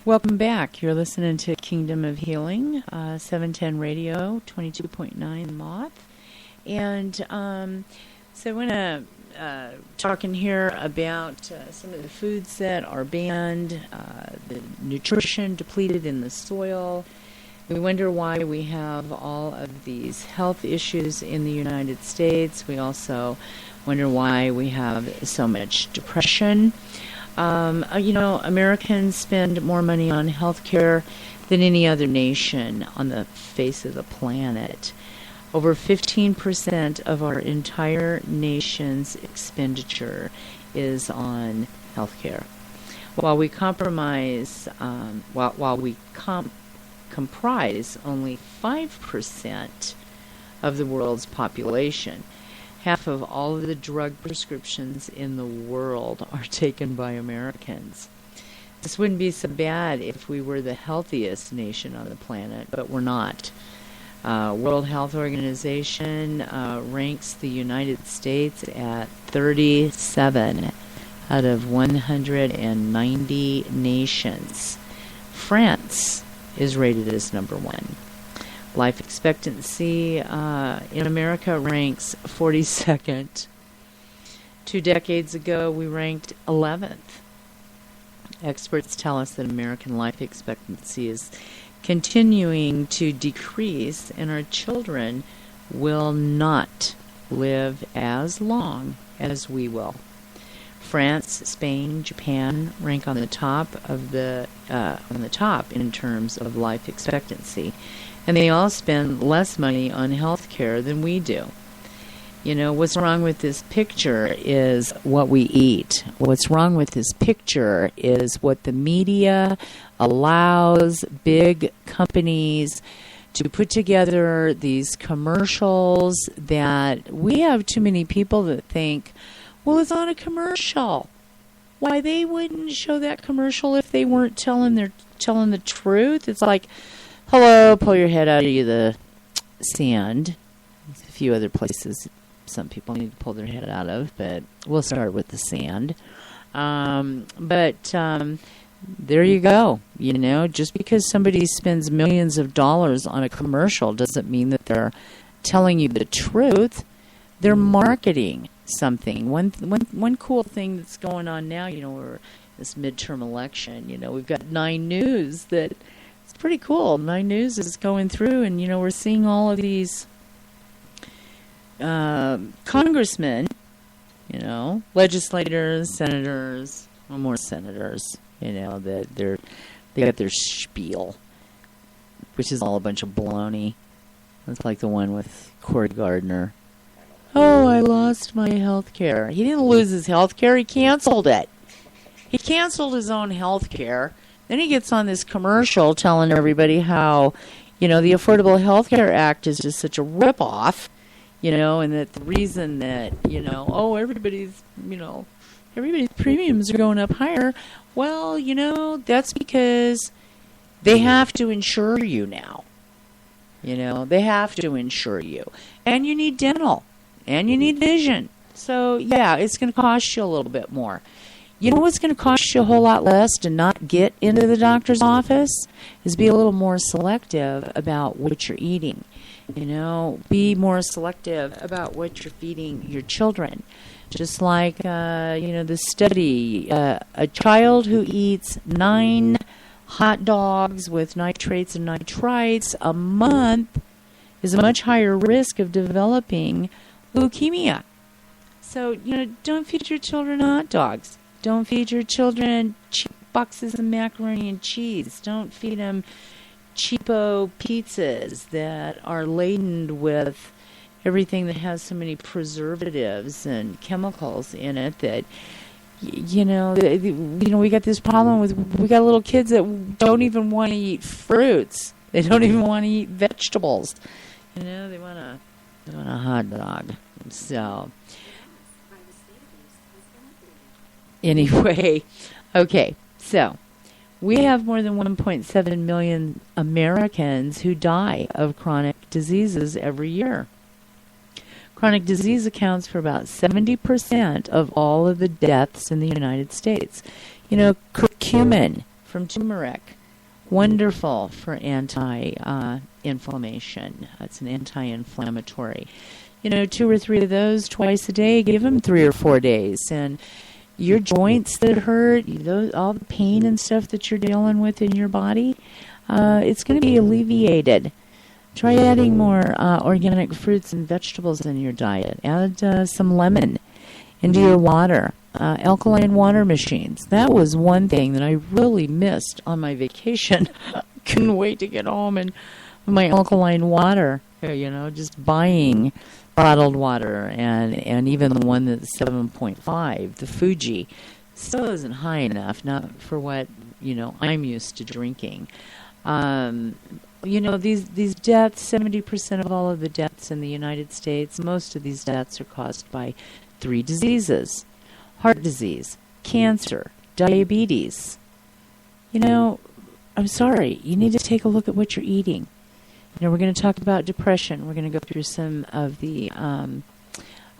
Welcome back. You're listening to Kingdom of Healing, 710 Radio, 22.9 Moth. And so I want to talk in here about some of the foods that are banned, the nutrition depleted in the soil. We wonder why we have all of these health issues in the United States. We also wonder why we have so much depression. Americans spend more money on health care than any other nation on the face of the planet. Over 15% of our entire nation's expenditure is on health care. While we comprise only 5% of the world's population, half of all of the drug prescriptions in the world are taken by Americans. This wouldn't be so bad if we were the healthiest nation on the planet, but we're not. World Health Organization ranks the United States at 37 out of 190 nations. France is rated as number 1. Life expectancy in America ranks 42nd. 2 decades ago, we ranked 11th. Experts tell us that American life expectancy is continuing to decrease, and our children will not live as long as we will. France, Spain, Japan rank on the top in terms of life expectancy. And they all spend less money on health care than we do. You know, what's wrong with this picture is what we eat. What's wrong with this picture is what the media allows big companies to put together these commercials that we have too many people that think, well, it's on a commercial. Why, they wouldn't show that commercial if they weren't telling the truth. It's like, hello, pull your head out of the sand. There's a few other places some people need to pull their head out of, but we'll start with the sand. There you go. You know, just because somebody spends millions of dollars on a commercial doesn't mean that they're telling you the truth. They're marketing something. One cool thing that's going on now, you know, we're this midterm election, you know, we've got 9 News that it's pretty cool. 9 News is going through, and, you know, we're seeing all of these congressmen, you know, legislators, senators, well, more senators, you know, that they got their spiel, which is all a bunch of baloney. It's like the one with Cory Gardner. Oh, I lost my health care. He didn't lose his health care. He canceled it. He canceled his own health care. Then he gets on this commercial telling everybody how, you know, the Affordable Health Care Act is just such a ripoff, you know, and that the reason that, you know, oh, everybody's premiums are going up higher. Well, you know, that's because they have to insure you now. You know, they have to insure you. And you need dental. And you need vision. So, yeah, it's going to cost you a little bit more. You know what's going to cost you a whole lot less to not get into the doctor's office? Is be a little more selective about what you're eating. You know, be more selective about what you're feeding your children. Just like, the study, a child who eats 9 hot dogs with nitrates and nitrites a month is a much higher risk of developing leukemia. So, you know, don't feed your children hot dogs. Don't feed your children cheap boxes of macaroni and cheese. Don't feed them cheapo pizzas that are laden with everything that has so many preservatives and chemicals in it that, we got this problem with, we got little kids that don't even want to eat fruits. They don't even want to eat vegetables. You know, they want a hot dog. So, anyway, okay, so we have more than 1.7 million Americans who die of chronic diseases every year. Chronic disease accounts for about 70% of all of the deaths in the United States. You know, curcumin, from turmeric. Wonderful for anti-inflammation. It's an anti-inflammatory. 2 or 3 of those twice a day. Give them 3 or 4 days. And your joints that hurt, all the pain and stuff that you're dealing with in your body, it's going to be alleviated. Try adding more organic fruits and vegetables in your diet. Add some lemon into your water. Alkaline water machines. That was one thing that I really missed on my vacation. Couldn't wait to get home and my alkaline water, just buying bottled water and even the one that's 7.5, the Fuji, still isn't high enough, not for what, I'm used to drinking. These deaths, 70% of all of the deaths in the United States, most of these deaths are caused by 3 diseases: heart disease, cancer, diabetes. I'm sorry, you need to take a look at what you're eating. We're going to talk about depression. We're going to go through some of the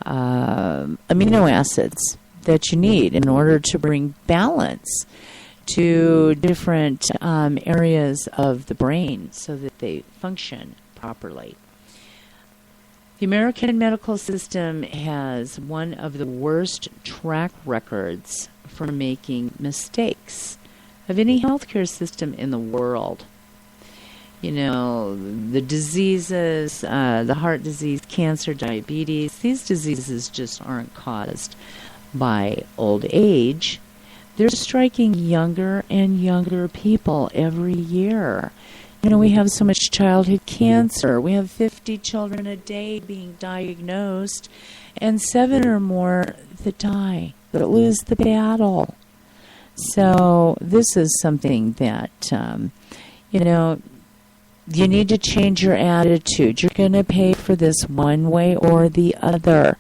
amino acids that you need in order to bring balance to different areas of the brain so that they function properly. The American medical system has one of the worst track records for making mistakes of any healthcare system in the world. The diseases, the heart disease, cancer, diabetes, these diseases just aren't caused by old age. They're striking younger and younger people every year. We have so much childhood cancer. We have 50 children a day being diagnosed, and 7 or more that die, that lose the battle. So this is something that, you need to change your attitude. You're going to pay for this one way or the other.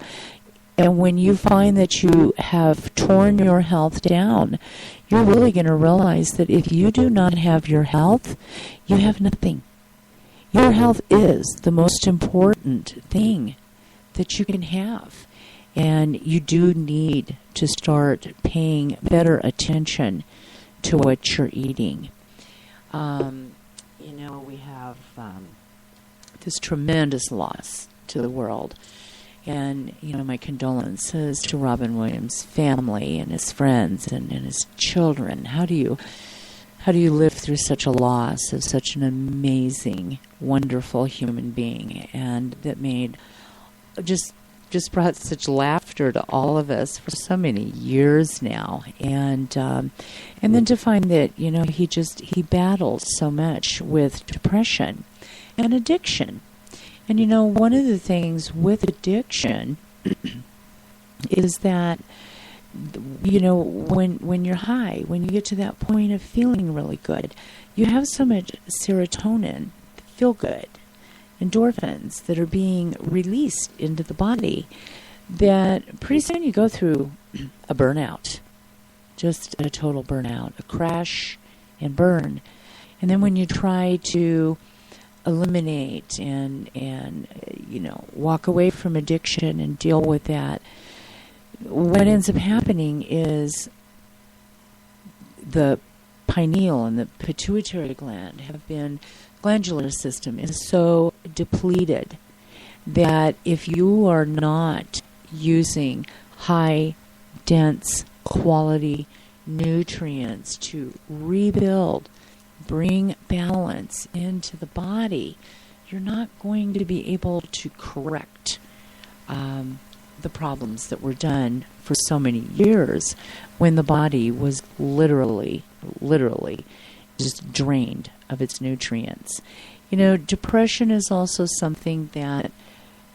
And when you find that you have torn your health down, you're really going to realize that if you do not have your health, you have nothing. Your health is the most important thing that you can have. And you do need to start paying better attention to what you're eating. We have this tremendous loss to the world. And, my condolences to Robin Williams' family and his friends and his children. How do you live through such a loss of such an amazing, wonderful human being, and that made just brought such laughter to all of us for so many years now, and then to find that he battled so much with depression and addiction. And one of the things with addiction is that when you're high, when you get to that point of feeling really good, you have so much serotonin, feel good, endorphins that are being released into the body that pretty soon you go through a burnout, just a total burnout, a crash and burn. And then when you try to eliminate and walk away from addiction and deal with that, what ends up happening is the pineal and the pituitary glandular system is so depleted that if you are not using high, dense, quality nutrients to rebuild, bring balance into the body, you're not going to be able to correct the problems that were done for so many years when the body was literally just drained of its nutrients. Depression is also something that,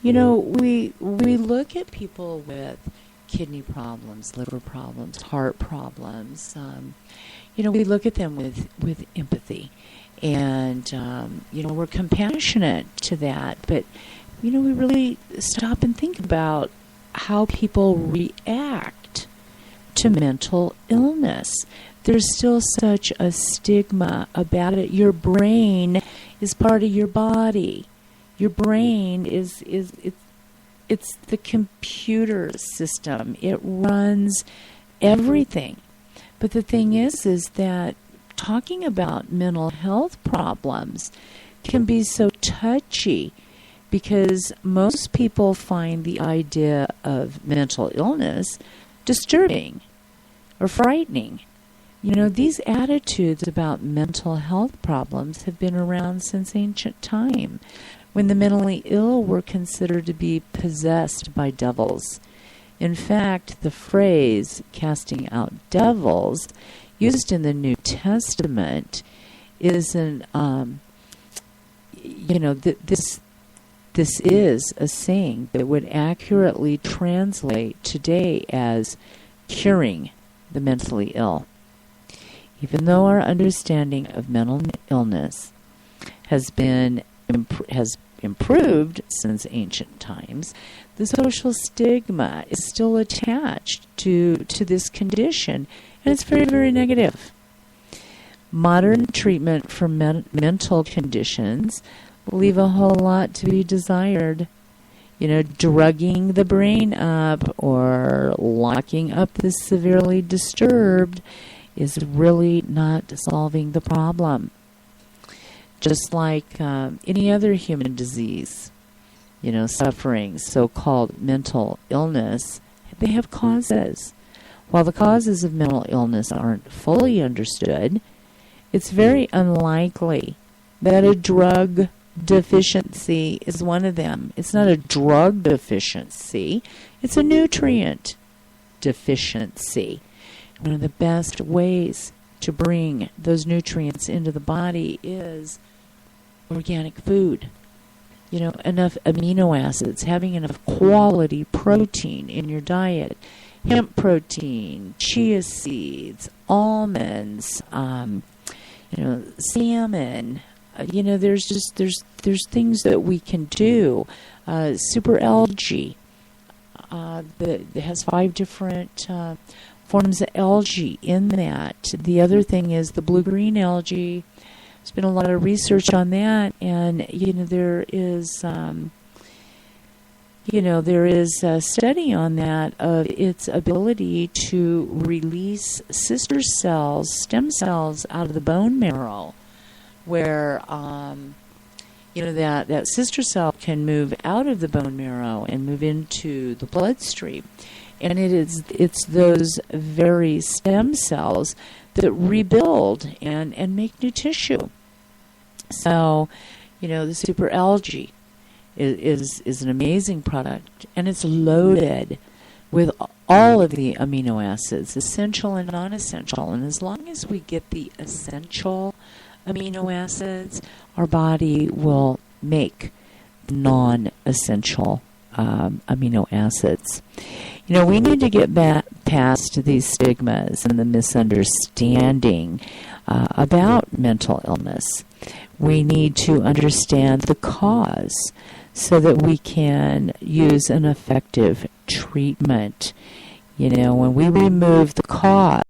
we look at people with kidney problems, liver problems, heart problems. We look at them with empathy, and we're compassionate to that. But we really stop and think about how people react to mental illness. There's still such a stigma about it. Your brain is part of your body. Your brain is it's the computer system. It runs everything. But the thing is that talking about mental health problems can be so touchy because most people find the idea of mental illness disturbing or frightening. You know, these attitudes about mental health problems have been around since ancient time, when the mentally ill were considered to be possessed by devils. In fact, the phrase casting out devils, used in the New Testament, is this is a saying that would accurately translate today as curing the mentally ill. Even though our understanding of mental illness has improved since ancient times, the social stigma is still attached to this condition, and it's very, very negative. Modern treatment for mental conditions leave a whole lot to be desired. You know, drugging the brain up or locking up the severely disturbed is really not solving the problem. Just like any other human disease, you know, suffering, so-called mental illness, they have causes. While the causes of mental illness aren't fully understood, it's very unlikely that a drug deficiency is one of them. It's not a drug deficiency, it's a nutrient deficiency. One of the best ways to bring those nutrients into the body is organic food. You know, enough amino acids, having enough quality protein in your diet. Hemp protein, chia seeds, almonds, salmon. There's things that we can do. Super algae that has 5 different forms of algae in that. The other thing is the blue-green algae. There's been a lot of research on that, and there is a study on that of its ability to release sister cells, stem cells out of the bone marrow, where that sister cell can move out of the bone marrow and move into the bloodstream. And it's those very stem cells that rebuild and make new tissue. So, the super algae is an amazing product, and it's loaded with all of the amino acids, essential and non-essential. And as long as we get the essential amino acids, our body will make non-essential amino acids. We need to get back past these stigmas and the misunderstanding about mental illness. We need to understand the cause so that we can use an effective treatment. When we remove the cause,